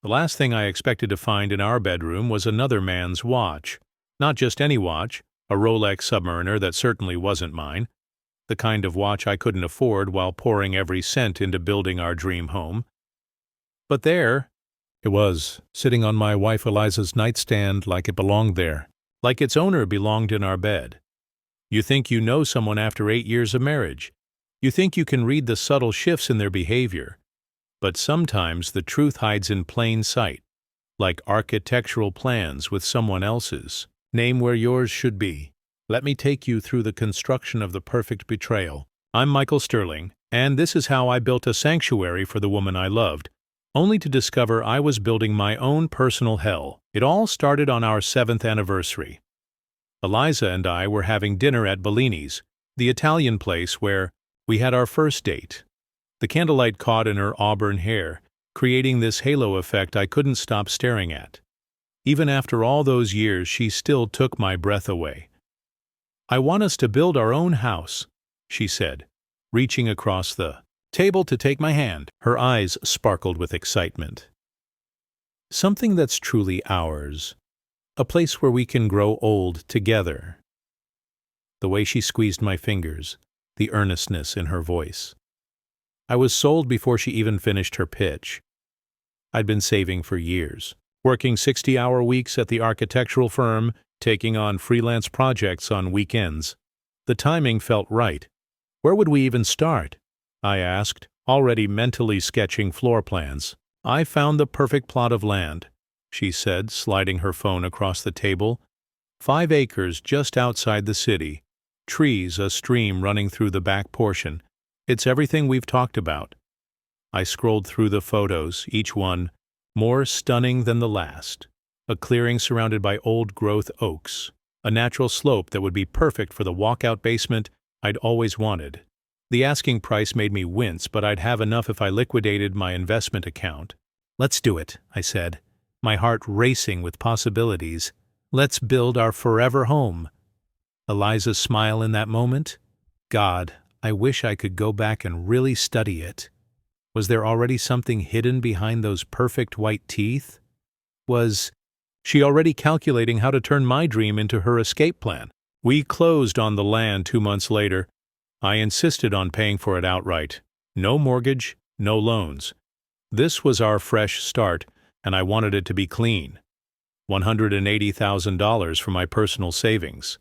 The last thing I expected to find in our bedroom was another man's watch. Not just any watch, a Rolex Submariner that certainly wasn't mine, the kind of watch I couldn't afford while pouring every cent into building our dream home. But there it was, sitting on my wife Eliza's nightstand like it belonged there, like its owner belonged in our bed. You think you know someone after 8 years of marriage. You think you can read the subtle shifts in their behavior. But sometimes the truth hides in plain sight, like architectural plans with someone else's. Name where yours should be. Let me take you through the construction of the perfect betrayal. I'm Michael Sterling, and this is how I built a sanctuary for the woman I loved, only to discover I was building my own personal hell. It all started on our 7th anniversary. Eliza and I were having dinner at Bellini's, the Italian place where we had our first date. The candlelight caught in her auburn hair, creating this halo effect I couldn't stop staring at. Even after all those years, she still took my breath away. "I want us to build our own house," she said, reaching across the table to take my hand. Her eyes sparkled with excitement. "Something that's truly ours. A place where we can grow old together." The way she squeezed my fingers, the earnestness in her voice. I was sold before she even finished her pitch. I'd been saving for years, working 60-hour weeks at the architectural firm, taking on freelance projects on weekends. The timing felt right. Where would we even start? I asked, already mentally sketching floor plans. "I found the perfect plot of land," she said, sliding her phone across the table. 5 acres just outside the city. Trees, a stream running through the back portion. It's everything we've talked about. I scrolled through the photos, each one more stunning than the last. A clearing surrounded by old-growth oaks. A natural slope that would be perfect for the walkout basement I'd always wanted. The asking price made me wince, but I'd have enough if I liquidated my investment account. "Let's do it," I said, my heart racing with possibilities. "Let's build our forever home." Eliza's smile in that moment? God, I wish I could go back and really study it. Was there already something hidden behind those perfect white teeth? Was she already calculating how to turn my dream into her escape plan? We closed on the land 2 months later. I insisted on paying for it outright. No mortgage, no loans. This was our fresh start, and I wanted it to be clean. $180,000 from my personal savings.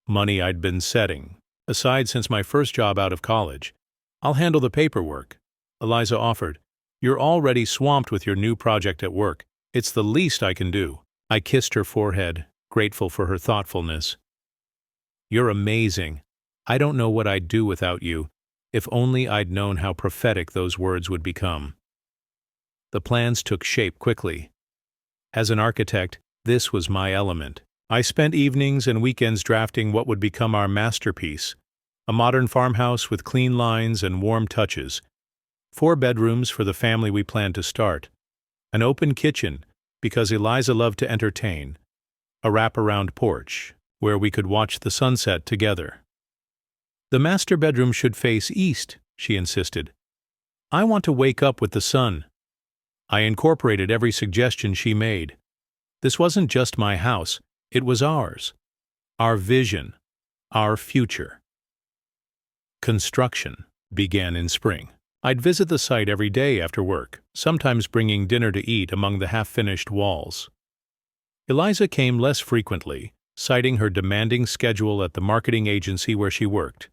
Money I'd been setting aside since my first job out of college. "I'll handle the paperwork," Eliza offered. "You're already swamped with your new project at work. It's the least I can do." I kissed her forehead, grateful for her thoughtfulness. "You're amazing. I don't know what I'd do without you. If only I'd known how prophetic those words would become." The plans took shape quickly. As an architect, this was my element. I spent evenings and weekends drafting what would become our masterpiece, a modern farmhouse with clean lines and warm touches, 4 bedrooms for the family we planned to start, an open kitchen because Eliza loved to entertain, a wraparound porch where we could watch the sunset together. "The master bedroom should face east," she insisted. "I want to wake up with the sun." I incorporated every suggestion she made. This wasn't just my house. It was ours. Our vision. Our future. Construction began in spring. I'd visit the site every day after work, sometimes bringing dinner to eat among the half-finished walls. Eliza came less frequently, citing her demanding schedule at the marketing agency where she worked.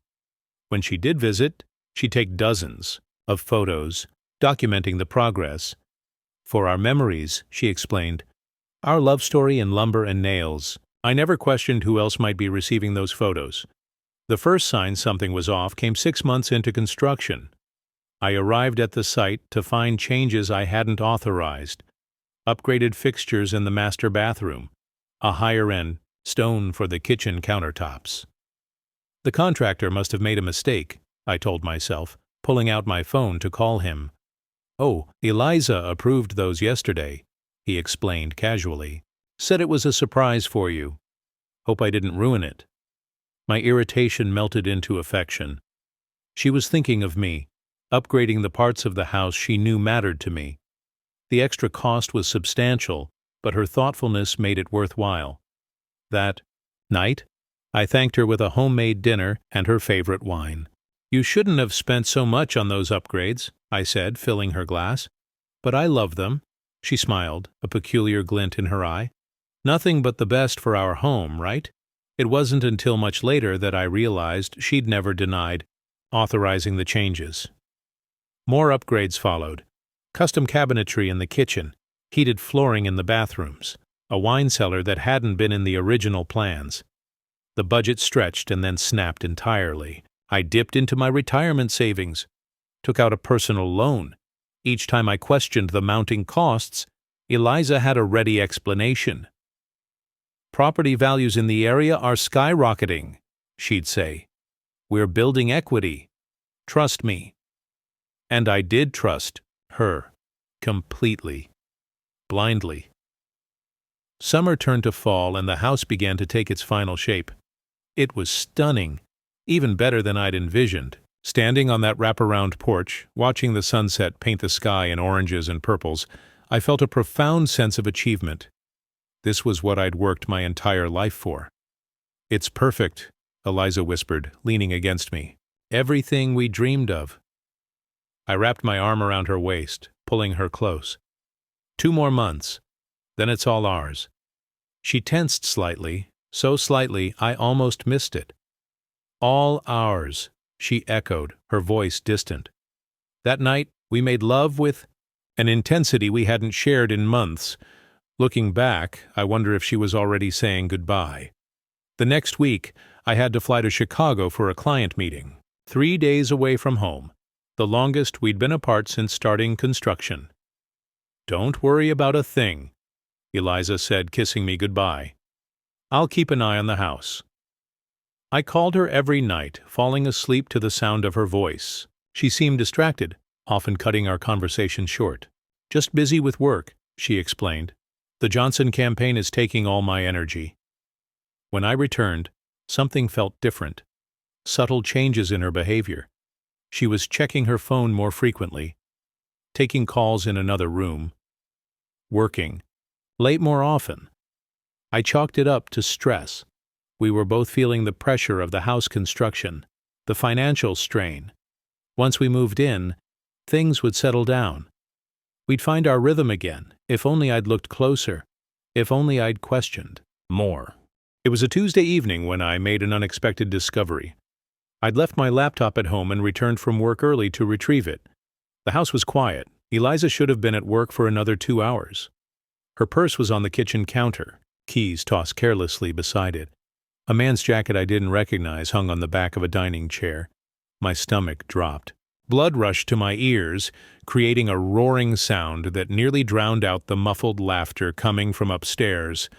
When she did visit, she'd take dozens of photos, documenting the progress. "For our memories," she explained. "Our love story in lumber and nails." I never questioned who else might be receiving those photos. The first sign something was off came 6 months into construction. I arrived at the site to find changes I hadn't authorized. Upgraded fixtures in the master bathroom, a higher-end stone for the kitchen countertops. The contractor must have made a mistake, I told myself, pulling out my phone to call him. "Oh, Eliza approved those yesterday," he explained casually. "Said it was a surprise for you. Hope I didn't ruin it." My irritation melted into affection. She was thinking of me, upgrading the parts of the house she knew mattered to me. The extra cost was substantial, but her thoughtfulness made it worthwhile. That night, I thanked her with a homemade dinner and her favorite wine. "You shouldn't have spent so much on those upgrades," I said, filling her glass. "But I love them." She smiled, a peculiar glint in her eye. "Nothing but the best for our home, right?" It wasn't until much later that I realized she'd never denied authorizing the changes. More upgrades followed. Custom cabinetry in the kitchen, heated flooring in the bathrooms, a wine cellar that hadn't been in the original plans. The budget stretched and then snapped entirely. I dipped into my retirement savings, took out a personal loan. Each time I questioned the mounting costs, Eliza had a ready explanation. "Property values in the area are skyrocketing," she'd say. "We're building equity. Trust me." And I did trust her. Completely. Blindly. Summer turned to fall and the house began to take its final shape. It was stunning, even better than I'd envisioned. Standing on that wraparound porch, watching the sunset paint the sky in oranges and purples, I felt a profound sense of achievement. This was what I'd worked my entire life for. "It's perfect," Eliza whispered, leaning against me. "Everything we dreamed of." I wrapped my arm around her waist, pulling her close. 2 more months, then it's all ours. She tensed slightly, so slightly I almost missed it. "All ours," she echoed, her voice distant. That night, we made love with an intensity we hadn't shared in months. Looking back, I wonder if she was already saying goodbye. The next week, I had to fly to Chicago for a client meeting. 3 days away from home, the longest we'd been apart since starting construction. "Don't worry about a thing," Eliza said, kissing me goodbye. "I'll keep an eye on the house." I called her every night, falling asleep to the sound of her voice. She seemed distracted, often cutting our conversation short. "Just busy with work," she explained. "The Johnson campaign is taking all my energy." When I returned, something felt different. Subtle changes in her behavior. She was checking her phone more frequently, taking calls in another room, working late more often. I chalked it up to stress. We were both feeling the pressure of the house construction, the financial strain. Once we moved in, things would settle down. We'd find our rhythm again, if only I'd looked closer, if only I'd questioned more. It was a Tuesday evening when I made an unexpected discovery. I'd left my laptop at home and returned from work early to retrieve it. The house was quiet. Eliza should have been at work for another 2 hours. Her purse was on the kitchen counter, keys tossed carelessly beside it. A man's jacket I didn't recognize hung on the back of a dining chair. My stomach dropped. Blood rushed to my ears, creating a roaring sound that nearly drowned out the muffled laughter coming from upstairs.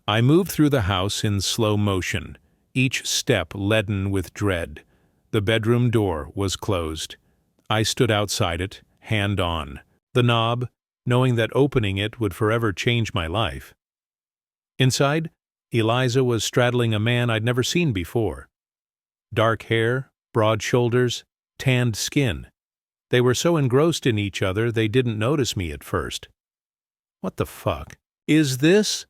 I moved through the house in slow motion, each step leaden with dread. The bedroom door was closed. I stood outside it, hand on the knob, knowing that opening it would forever change my life. Inside, Eliza was straddling a man I'd never seen before. Dark hair, broad shoulders, tanned skin. They were so engrossed in each other they didn't notice me at first. "What the fuck? Is this?"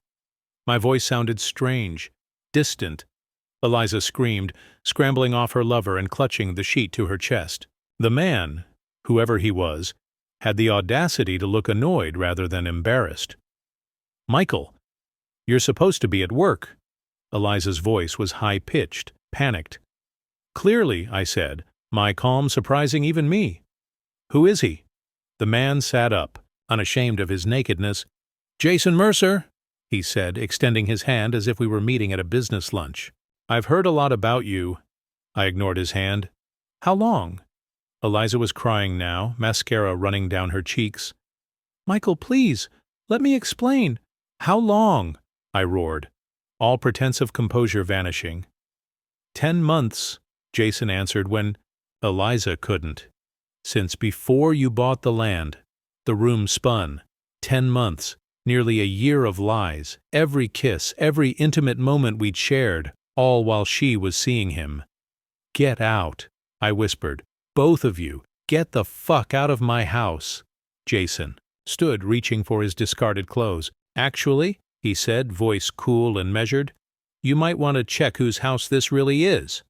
My voice sounded strange, distant. Eliza screamed, scrambling off her lover and clutching the sheet to her chest. The man, whoever he was, had the audacity to look annoyed rather than embarrassed. "Michael, you're supposed to be at work." Eliza's voice was high-pitched, panicked. "Clearly," I said, my calm surprising even me. "Who is he?" The man sat up, unashamed of his nakedness. "Jason Mercer," he said, extending his hand as if we were meeting at a business lunch. "I've heard a lot about you." I ignored his hand. "How long?" Eliza was crying now, mascara running down her cheeks. "Michael, please, let me explain." "How long?" I roared, all pretense of composure vanishing. 10 months, Jason answered when Eliza couldn't. "Since before you bought the land, the room spun. 10 months, nearly a year of lies, every kiss, every intimate moment we'd shared, all while she was seeing him." "Get out," I whispered. "Both of you, get the fuck out of my house." Jason stood reaching for his discarded clothes. "Actually," he said, voice cool and measured, "you might want to check whose house this really is."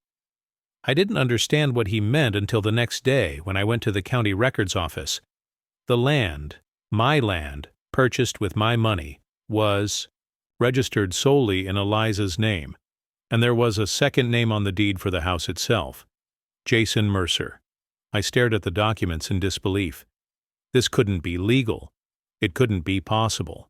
I didn't understand what he meant until the next day when I went to the county records office. The land, my land, purchased with my money, was registered solely in Eliza's name, and there was a second name on the deed for the house itself, Jason Mercer. I stared at the documents in disbelief. This couldn't be legal. It couldn't be possible.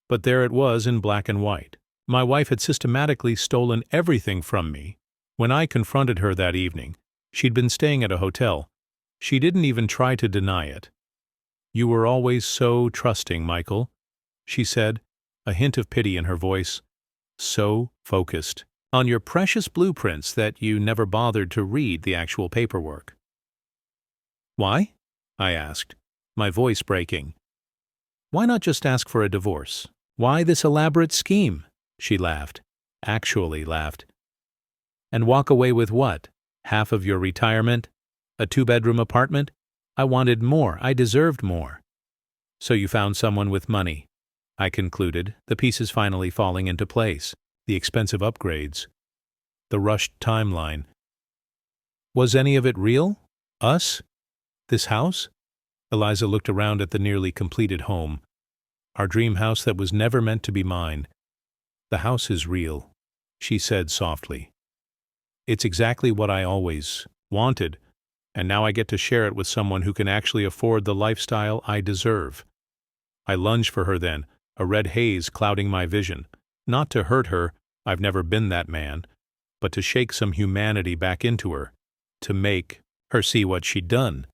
But there it was in black and white. My wife had systematically stolen everything from me. When I confronted her that evening, she'd been staying at a hotel. She didn't even try to deny it. "You were always so trusting, Michael," she said, a hint of pity in her voice. "So focused on your precious blueprints that you never bothered to read the actual paperwork." "Why?" I asked, my voice breaking. "Why not just ask for a divorce? Why this elaborate scheme?" She laughed, actually laughed. "And walk away with what? Half of your retirement? A 2-bedroom apartment? I wanted more. I deserved more." "So you found someone with money," I concluded, the pieces finally falling into place, the expensive upgrades, the rushed timeline. "Was any of it real? Us? This house?" Eliza looked around at the nearly completed home. "Our dream house that was never meant to be mine. The house is real," she said softly. "It's exactly what I always wanted, and now I get to share it with someone who can actually afford the lifestyle I deserve." I lunged for her then, a red haze clouding my vision. Not to hurt her, I've never been that man, but to shake some humanity back into her, to make her see what she'd done.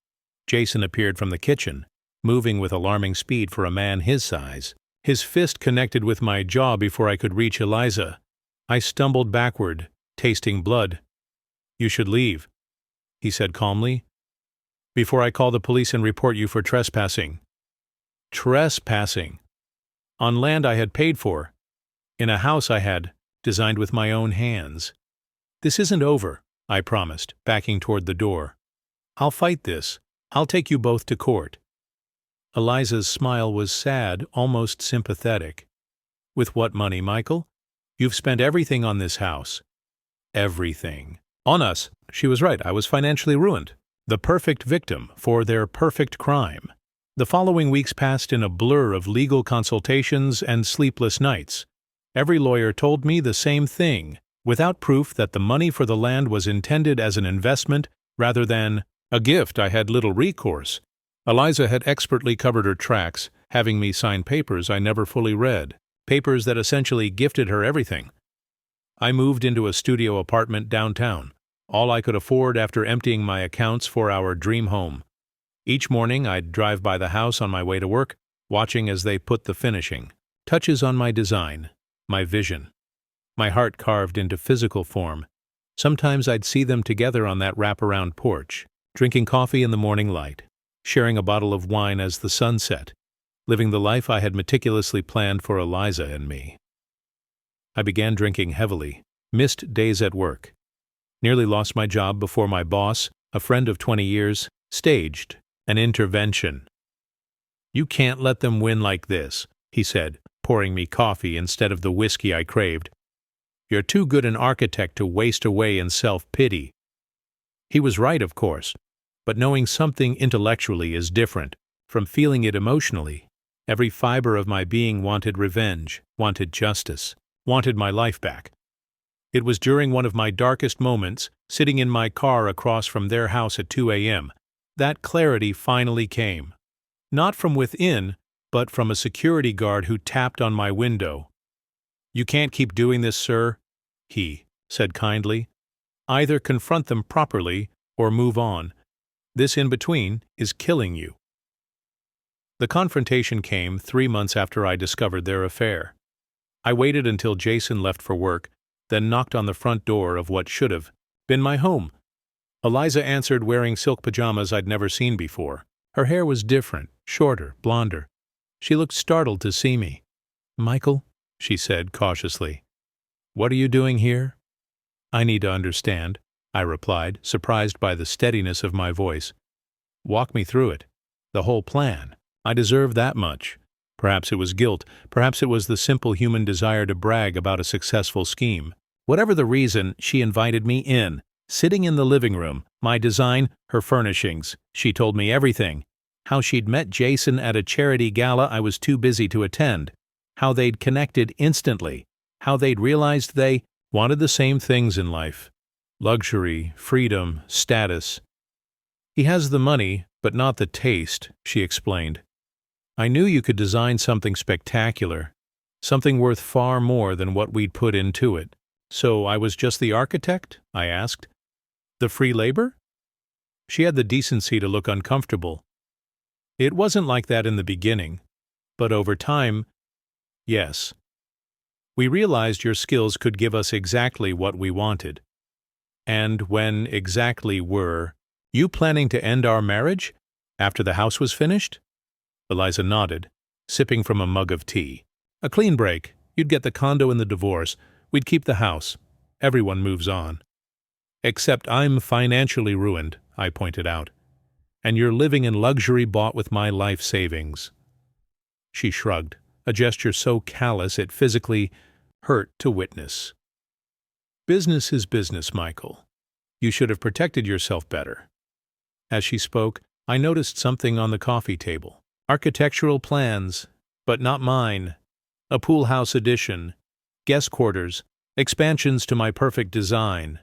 Jason appeared from the kitchen, moving with alarming speed for a man his size. His fist connected with my jaw before I could reach Eliza. I stumbled backward, tasting blood. "You should leave," he said calmly, "before I call the police and report you for trespassing." Trespassing! On land I had paid for, in a house I had designed with my own hands. "This isn't over," I promised, backing toward the door. "I'll fight this. I'll take you both to court." Eliza's smile was sad, almost sympathetic. "With what money, Michael? You've spent everything on this house." "Everything. On us." She was right. I was financially ruined. The perfect victim for their perfect crime. The following weeks passed in a blur of legal consultations and sleepless nights. Every lawyer told me the same thing, without proof that the money for the land was intended as an investment rather than a gift. I had little recourse. Eliza had expertly covered her tracks, having me sign papers I never fully read, papers that essentially gifted her everything. I moved into a studio apartment downtown, all I could afford after emptying my accounts for our dream home. Each morning I'd drive by the house on my way to work, watching as they put the finishing touches on my design, my vision. My heart carved into physical form. Sometimes I'd see them together on that wraparound porch, drinking coffee in the morning light, sharing a bottle of wine as the sun set, living the life I had meticulously planned for Eliza and me. I began drinking heavily, missed days at work, nearly lost my job before my boss, a friend of 20 years, staged an intervention. "You can't let them win like this," he said, pouring me coffee instead of the whiskey I craved. "You're too good an architect to waste away in self-pity." He was right, of course, but knowing something intellectually is different from feeling it emotionally. Every fiber of my being wanted revenge, wanted justice, wanted my life back. It was during one of my darkest moments, sitting in my car across from their house at 2 a.m., that clarity finally came. Not from within, but from a security guard who tapped on my window. "You can't keep doing this, sir," he said kindly. "Either confront them properly or move on. This in between is killing you." The confrontation came 3 months after I discovered their affair. I waited until Jason left for work, then knocked on the front door of what should have been my home. Eliza answered wearing silk pajamas I'd never seen before. Her hair was different, shorter, blonder. She looked startled to see me. "Michael," she said cautiously, "what are you doing here?" "I need to understand," I replied, surprised by the steadiness of my voice. "Walk me through it. The whole plan." I deserved that much. Perhaps it was guilt, perhaps it was the simple human desire to brag about a successful scheme. Whatever the reason, she invited me in. Sitting in the living room, my design, her furnishings. She told me everything. How she'd met Jason at a charity gala I was too busy to attend. How they'd connected instantly. How they'd realized they wanted the same things in life. Luxury, freedom, status. He has the money, but not the taste, she explained. I knew you could design something spectacular, something worth far more than what we'd put into it. So I was just the architect? I asked. The free labor? She had the decency to look uncomfortable. It wasn't like that in the beginning, but over time, yes. We realized your skills could give us exactly what we wanted. And when exactly were you planning to end our marriage? After the house was finished? Eliza nodded, sipping from a mug of tea. A clean break. You'd get the condo and the divorce. We'd keep the house. Everyone moves on. Except I'm financially ruined, I pointed out. And you're living in luxury bought with my life savings. She shrugged, a gesture so callous it physically hurt to witness. Business is business, Michael. You should have protected yourself better. As she spoke, I noticed something on the coffee table. Architectural plans, but not mine. A pool house addition, guest quarters, expansions to my perfect design.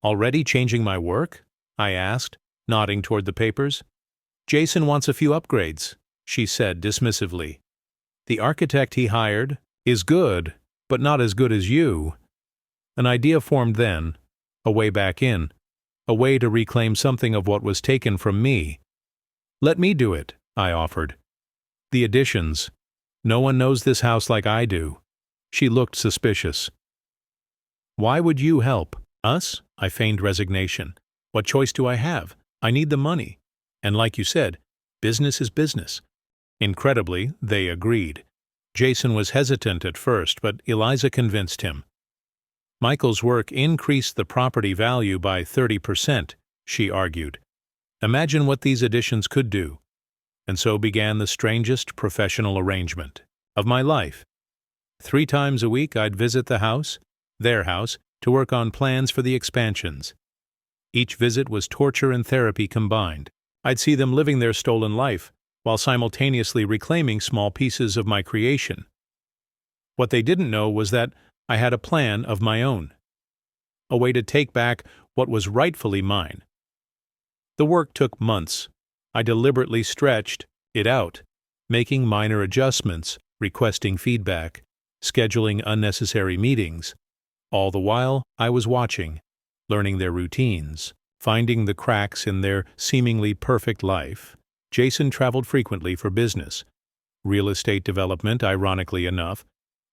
Already changing my work? I asked, nodding toward the papers. Jason wants a few upgrades, she said dismissively. The architect he hired is good, but not as good as you. An idea formed then, a way back in, a way to reclaim something of what was taken from me. Let me do it, I offered. The additions. No one knows this house like I do. She looked suspicious. Why would you help? Us? I feigned resignation. What choice do I have? I need the money. And like you said, business is business. Incredibly, they agreed. Jason was hesitant at first, but Eliza convinced him. Michael's work increased the property value by 30%, she argued. Imagine what these additions could do. And so began the strangest professional arrangement of my life. 3 times a week I'd visit the house, their house, to work on plans for the expansions. Each visit was torture and therapy combined. I'd see them living their stolen life, while simultaneously reclaiming small pieces of my creation. What they didn't know was that I had a plan of my own, a way to take back what was rightfully mine. The work took months. I deliberately stretched it out, making minor adjustments, requesting feedback, scheduling unnecessary meetings. All the while, I was watching, learning their routines, finding the cracks in their seemingly perfect life. Jason traveled frequently for business. Real estate development, ironically enough.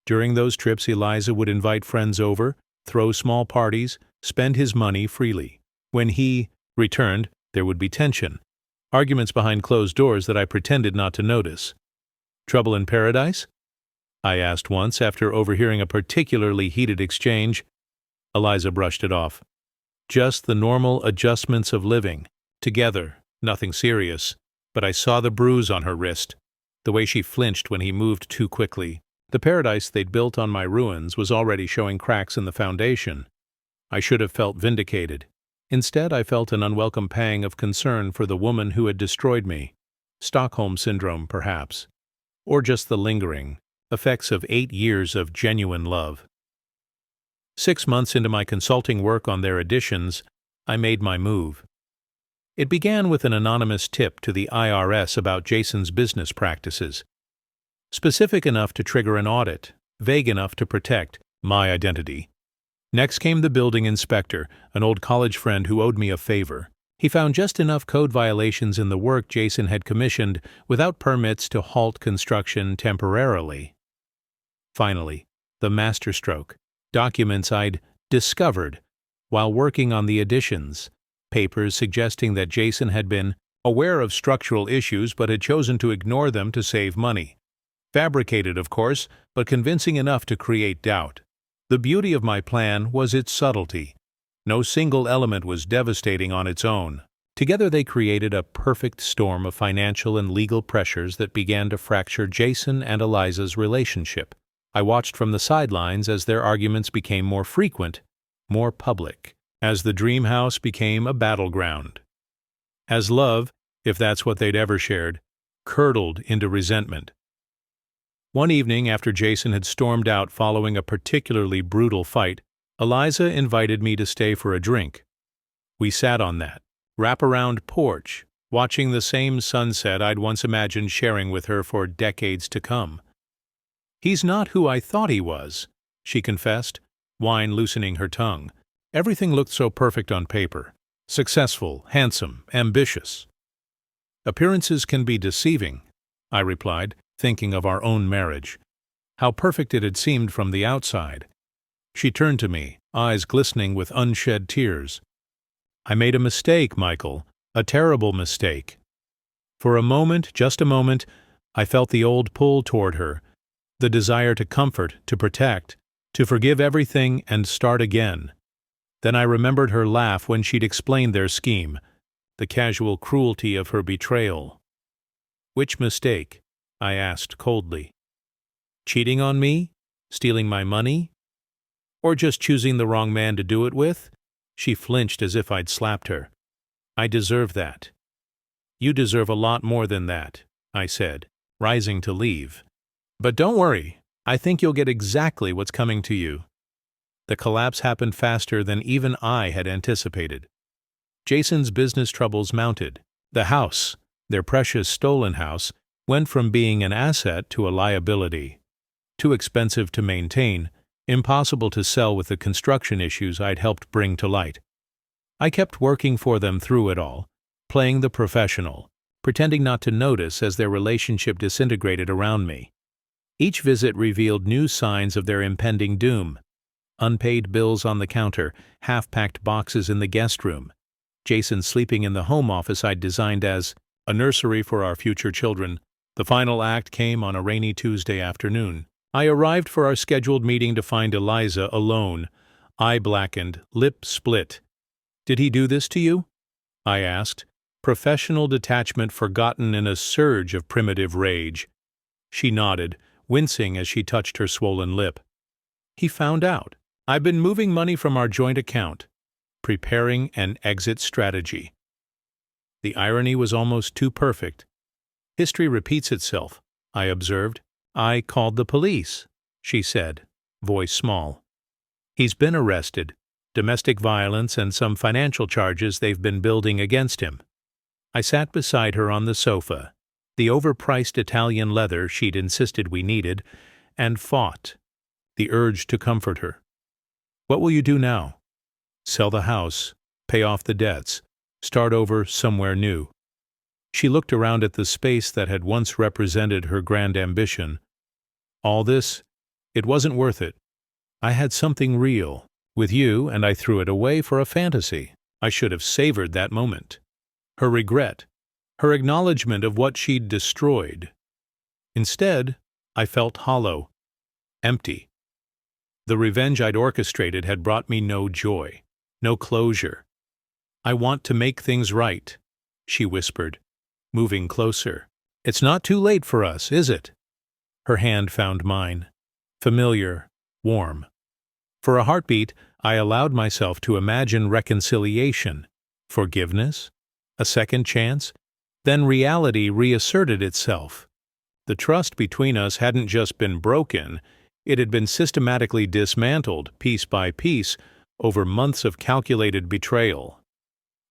During those trips, Eliza would invite friends over, throw small parties, spend his money freely. When he returned, there would be tension. Arguments behind closed doors that I pretended not to notice. Trouble in paradise? I asked once after overhearing a particularly heated exchange. Eliza brushed it off. Just the normal adjustments of living. Together, nothing serious. But I saw the bruise on her wrist, the way she flinched when he moved too quickly. The paradise they'd built on my ruins was already showing cracks in the foundation. I should have felt vindicated. Instead, I felt an unwelcome pang of concern for the woman who had destroyed me. Stockholm Syndrome, perhaps. Or just the lingering effects of 8 years of genuine love. 6 months into my consulting work on their additions, I made my move. It began with an anonymous tip to the IRS about Jason's business practices. Specific enough to trigger an audit, vague enough to protect my identity. Next came the building inspector, an old college friend who owed me a favor. He found just enough code violations in the work Jason had commissioned without permits to halt construction temporarily. Finally, the masterstroke, documents I'd discovered while working on the additions, papers suggesting that Jason had been aware of structural issues but had chosen to ignore them to save money. Fabricated, of course, but convincing enough to create doubt. The beauty of my plan was its subtlety. No single element was devastating on its own. Together they created a perfect storm of financial and legal pressures that began to fracture Jason and Eliza's relationship. I watched from the sidelines as their arguments became more frequent, more public, as the dream house became a battleground. As love, if that's what they'd ever shared, curdled into resentment. One evening after Jason had stormed out following a particularly brutal fight, Eliza invited me to stay for a drink. We sat on that wrap-around porch, watching the same sunset I'd once imagined sharing with her for decades to come. "He's not who I thought he was," she confessed, wine loosening her tongue. "Everything looked so perfect on paper. Successful, handsome, ambitious." "Appearances can be deceiving," I replied, thinking of our own marriage. How perfect it had seemed from the outside. She turned to me, eyes glistening with unshed tears. "I made a mistake, Michael, a terrible mistake." For a moment, just a moment, I felt the old pull toward her, the desire to comfort, to protect, to forgive everything and start again. Then I remembered her laugh when she'd explained their scheme, the casual cruelty of her betrayal. "Which mistake?" I asked coldly. "Cheating on me? Stealing my money? Or just choosing the wrong man to do it with?" She flinched as if I'd slapped her. "I deserve that." "You deserve a lot more than that," I said, rising to leave. "But don't worry, I think you'll get exactly what's coming to you." The collapse happened faster than even I had anticipated. Jason's business troubles mounted. The house, their precious stolen house, went from being an asset to a liability. Too expensive to maintain, impossible to sell with the construction issues I'd helped bring to light. I kept working for them through it all, playing the professional, pretending not to notice as their relationship disintegrated around me. Each visit revealed new signs of their impending doom. Unpaid bills on the counter, half-packed boxes in the guest room, Jason sleeping in the home office I'd designed as a nursery for our future children. The final act came on a rainy Tuesday afternoon. I arrived for our scheduled meeting to find Eliza alone, eye blackened, lip split. "Did he do this to you?" I asked, professional detachment forgotten in a surge of primitive rage. She nodded, wincing as she touched her swollen lip. "He found out. I've been moving money from our joint account, preparing an exit strategy." The irony was almost too perfect. "History repeats itself," I observed. "I called the police," she said, voice small. "He's been arrested. Domestic violence and some financial charges they've been building against him." I sat beside her on the sofa, the overpriced Italian leather she'd insisted we needed, and fought the urge to comfort her. "What will you do now?" "Sell the house, pay off the debts, start over somewhere new." She looked around at the space that had once represented her grand ambition. "All this, it wasn't worth it. I had something real with you, and I threw it away for a fantasy. I should have savored that moment. Her regret, her acknowledgement of what she'd destroyed. Instead, I felt hollow, empty. The revenge I'd orchestrated had brought me no joy, no closure. "I want to make things right," she whispered, moving closer. "It's not too late for us, is it?" Her hand found mine, familiar, warm. For a heartbeat, I allowed myself to imagine reconciliation, forgiveness, a second chance. Then reality reasserted itself. The trust between us hadn't just been broken, it had been systematically dismantled, piece by piece, over months of calculated betrayal.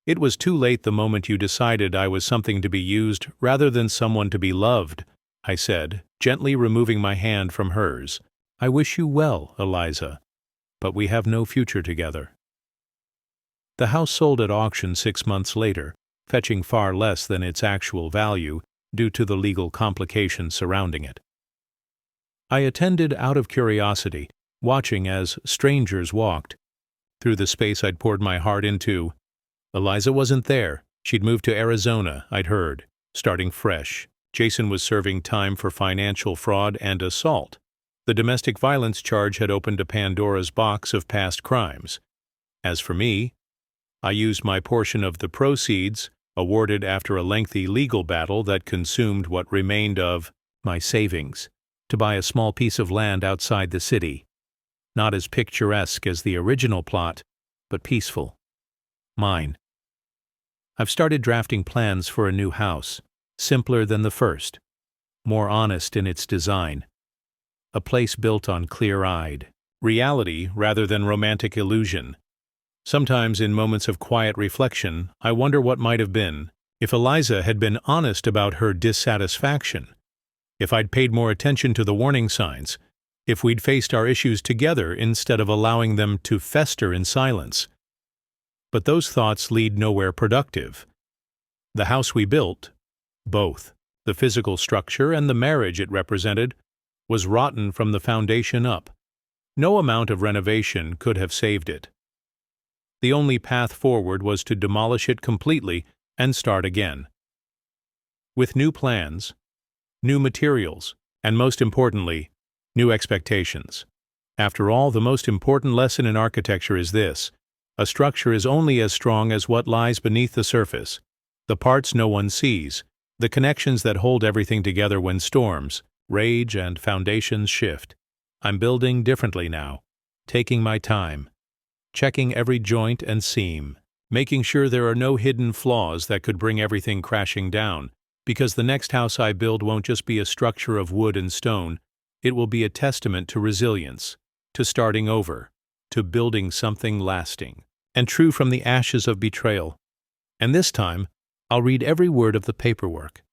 "It was too late the moment you decided I was something to be used rather than someone to be loved," I said, gently removing my hand from hers. "I wish you well, Eliza, but we have no future together." The house sold at auction 6 months later, fetching far less than its actual value due to the legal complications surrounding it. I attended out of curiosity, watching as strangers walked through the space I'd poured my heart into. Eliza wasn't there. She'd moved to Arizona, I'd heard, starting fresh. Jason was serving time for financial fraud and assault. The domestic violence charge had opened a Pandora's box of past crimes. As for me, I used my portion of the proceeds, awarded after a lengthy legal battle that consumed what remained of my savings, to buy a small piece of land outside the city. Not as picturesque as the original plot, but peaceful. Mine. I've started drafting plans for a new house, simpler than the first, more honest in its design. A place built on clear-eyed reality rather than romantic illusion. Sometimes in moments of quiet reflection, I wonder what might have been if Eliza had been honest about her dissatisfaction, if I'd paid more attention to the warning signs, if we'd faced our issues together instead of allowing them to fester in silence. But those thoughts lead nowhere productive. The house we built, both the physical structure and the marriage it represented, was rotten from the foundation up. No amount of renovation could have saved it. The only path forward was to demolish it completely and start again. With new plans, new materials, and most importantly, new expectations. After all, the most important lesson in architecture is this: a structure is only as strong as what lies beneath the surface, the parts no one sees, the connections that hold everything together when storms rage and foundations shift. I'm building differently now, taking my time, checking every joint and seam, making sure there are no hidden flaws that could bring everything crashing down, because the next house I build won't just be a structure of wood and stone, it will be a testament to resilience, to starting over, to building something lasting, and true from the ashes of betrayal. And this time, I'll read every word of the paperwork.